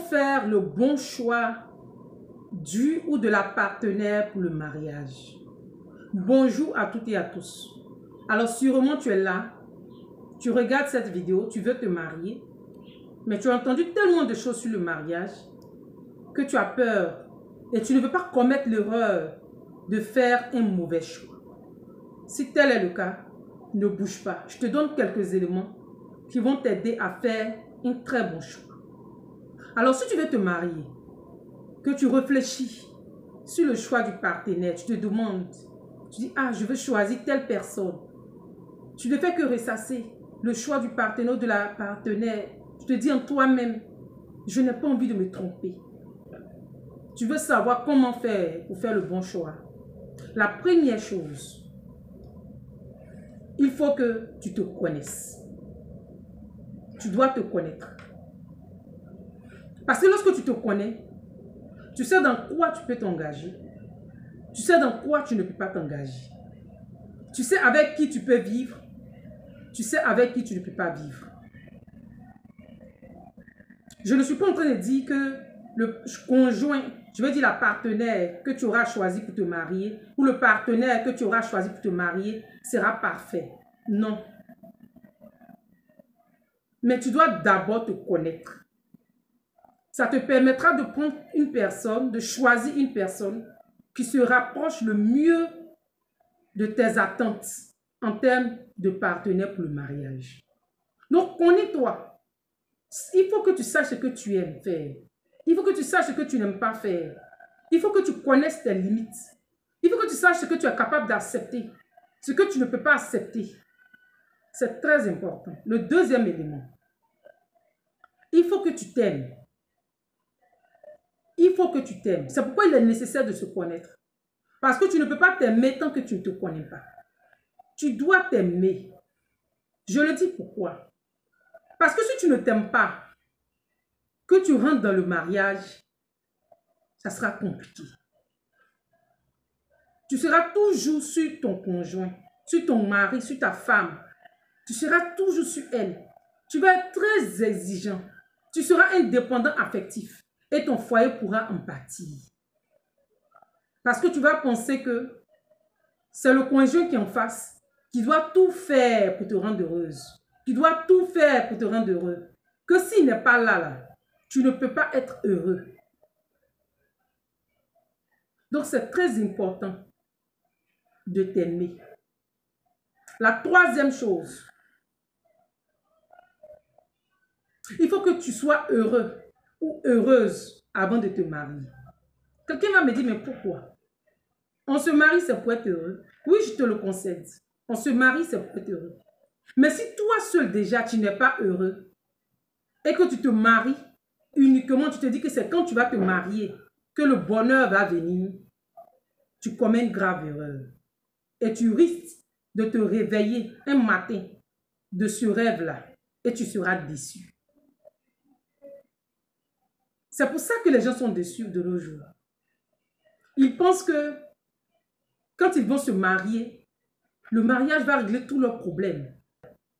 faire le bon choix du ou de la partenaire pour le mariage? Bonjour à toutes et à tous. Alors sûrement tu es là, tu regardes cette vidéo, tu veux te marier, mais tu as entendu tellement de choses sur le mariage que tu as peur et tu ne veux pas commettre l'erreur de faire un mauvais choix. Si tel est le cas, ne bouge pas. Je te donne quelques éléments qui vont t'aider à faire un très bon choix. Alors si tu veux te marier, que tu réfléchis sur le choix du partenaire, tu te demandes, tu dis, ah, je veux choisir telle personne. Tu ne fais que ressasser le choix du partenaire ou de la partenaire. Tu te dis en toi-même, je n'ai pas envie de me tromper. Tu veux savoir comment faire pour faire le bon choix. La première chose, il faut que tu te connaisses. Tu dois te connaître. Parce que lorsque tu te connais, tu sais dans quoi tu peux t'engager. Tu sais dans quoi tu ne peux pas t'engager. Tu sais avec qui tu peux vivre. Tu sais avec qui tu ne peux pas vivre. Je ne suis pas en train de dire que le conjoint, je veux dire la partenaire que tu auras choisi pour te marier, ou le partenaire que tu auras choisi pour te marier sera parfait. Non. Mais tu dois d'abord te connaître. Ça te permettra de prendre une personne, de choisir une personne qui se rapproche le mieux de tes attentes en termes de partenaire pour le mariage. Donc, connais-toi. Il faut que tu saches ce que tu aimes faire. Il faut que tu saches ce que tu n'aimes pas faire. Il faut que tu connaisses tes limites. Il faut que tu saches ce que tu es capable d'accepter, ce que tu ne peux pas accepter. C'est très important. Le deuxième élément, il faut que tu t'aimes. Il faut que tu t'aimes. C'est pourquoi il est nécessaire de se connaître. Parce que tu ne peux pas t'aimer tant que tu ne te connais pas. Tu dois t'aimer. Je le dis pourquoi. Parce que si tu ne t'aimes pas, que tu rentres dans le mariage, ça sera compliqué. Tu seras toujours sur ton conjoint, sur ton mari, sur ta femme. Tu seras toujours sur elle. Tu vas être très exigeant. Tu seras indépendant affectif. Et ton foyer pourra en pâtir. Parce que tu vas penser que c'est le conjoint qui est en face, qui doit tout faire pour te rendre heureuse. Qui doit tout faire pour te rendre heureux. Que s'il n'est pas là, tu ne peux pas être heureux. Donc c'est très important de t'aimer. La troisième chose, il faut que tu sois heureux ou heureuse avant de te marier. Quelqu'un va me dire, mais pourquoi? On se marie, c'est pour être heureux. Oui, je te le concède. On se marie, c'est pour être heureux. Mais si toi seul déjà, tu n'es pas heureux et que tu te maries uniquement, tu te dis que c'est quand tu vas te marier que le bonheur va venir, tu commets une grave erreur. Et tu risques de te réveiller un matin de ce rêve-là et tu seras déçu. C'est pour ça que les gens sont déçus de nos jours. Ils pensent que quand ils vont se marier, le mariage va régler tous leurs problèmes.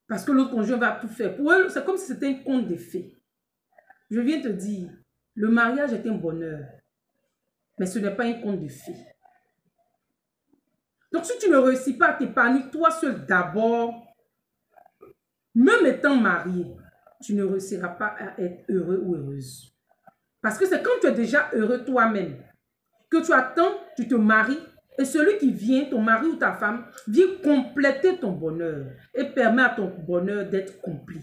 Parce que l'autre conjoint va tout faire. Pour eux, c'est comme si c'était un conte de fées. Je viens te dire, le mariage est un bonheur. Mais ce n'est pas un conte de fées. Donc si tu ne réussis pas à t'épanouir toi seul d'abord, même étant marié, tu ne réussiras pas à être heureux ou heureuse. Parce que c'est quand tu es déjà heureux toi-même que tu attends, tu te maries et celui qui vient, ton mari ou ta femme, vient compléter ton bonheur et permet à ton bonheur d'être complet.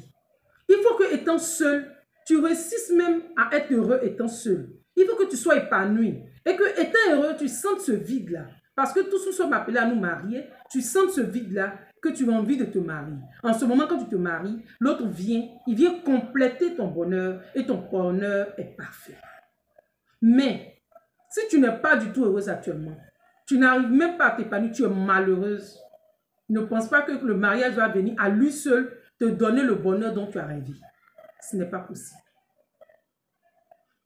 Il faut que étant seul, tu réussisses même à être heureux étant seul. Il faut que tu sois épanoui et que étant heureux, tu sentes ce vide-là. Parce que tous nous sommes appelés à nous marier, tu sens ce vide-là que tu as envie de te marier. En ce moment, quand tu te maries, l'autre vient, il vient compléter ton bonheur et ton bonheur est parfait. Mais, si tu n'es pas du tout heureuse actuellement, tu n'arrives même pas à t'épanouir, tu es malheureuse, ne pense pas que le mariage va venir à lui seul te donner le bonheur dont tu as rêvé. Ce n'est pas possible.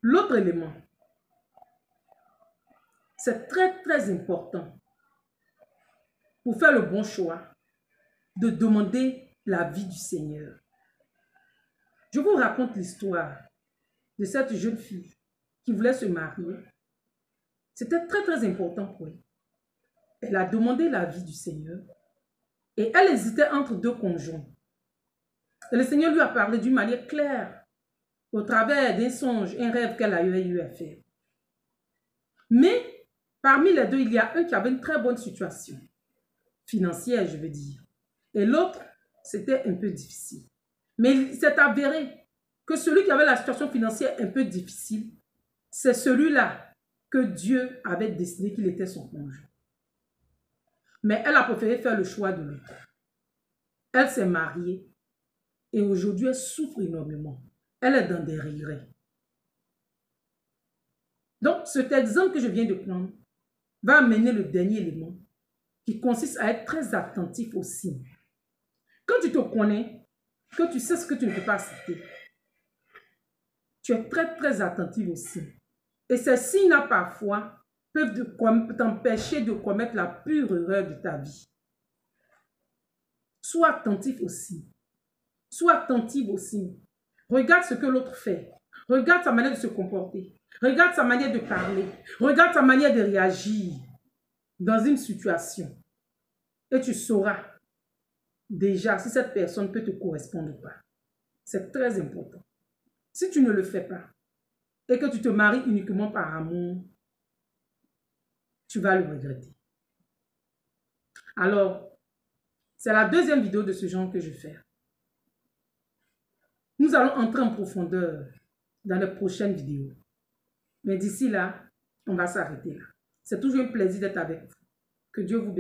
L'autre élément, c'est très très important pour faire le bon choix de demander l'avis du Seigneur. Je vous raconte l'histoire de cette jeune fille qui voulait se marier, c'était très très important pour elle. Elle a demandé l'avis du Seigneur et elle hésitait entre deux conjoints. Et le Seigneur lui a parlé d'une manière claire, au travers d'un songe, un rêve qu'elle a eu à faire. Mais parmi les deux, il y a un qui avait une très bonne situation, financière, je veux dire. Et l'autre, c'était un peu difficile. Mais il s'est avéré que celui qui avait la situation financière un peu difficile, c'est celui-là que Dieu avait décidé qu'il était son conjoint. Mais elle a préféré faire le choix de l'autre. Elle s'est mariée et aujourd'hui, elle souffre énormément. Elle est dans des regrets. Donc, cet exemple que je viens de prendre va amener le dernier élément qui consiste à être très attentif aux signes. Quand tu te connais, que tu sais ce que tu ne peux pas citer, tu es très très attentif aux signes. Et ces signes-là, parfois, peuvent t'empêcher de commettre la pure erreur de ta vie. Sois attentif aux signes. Sois attentif aux signes. Regarde ce que l'autre fait. Regarde sa manière de se comporter. Regarde sa manière de parler. Regarde sa manière de réagir dans une situation. Et tu sauras déjà si cette personne peut te correspondre ou pas. C'est très important. Si tu ne le fais pas et que tu te maries uniquement par amour, tu vas le regretter. Alors, c'est la deuxième vidéo de ce genre que je fais. Nous allons entrer en profondeur dans les prochaines vidéos. Mais d'ici là, on va s'arrêter là. C'est toujours un plaisir d'être avec vous. Que Dieu vous bénisse.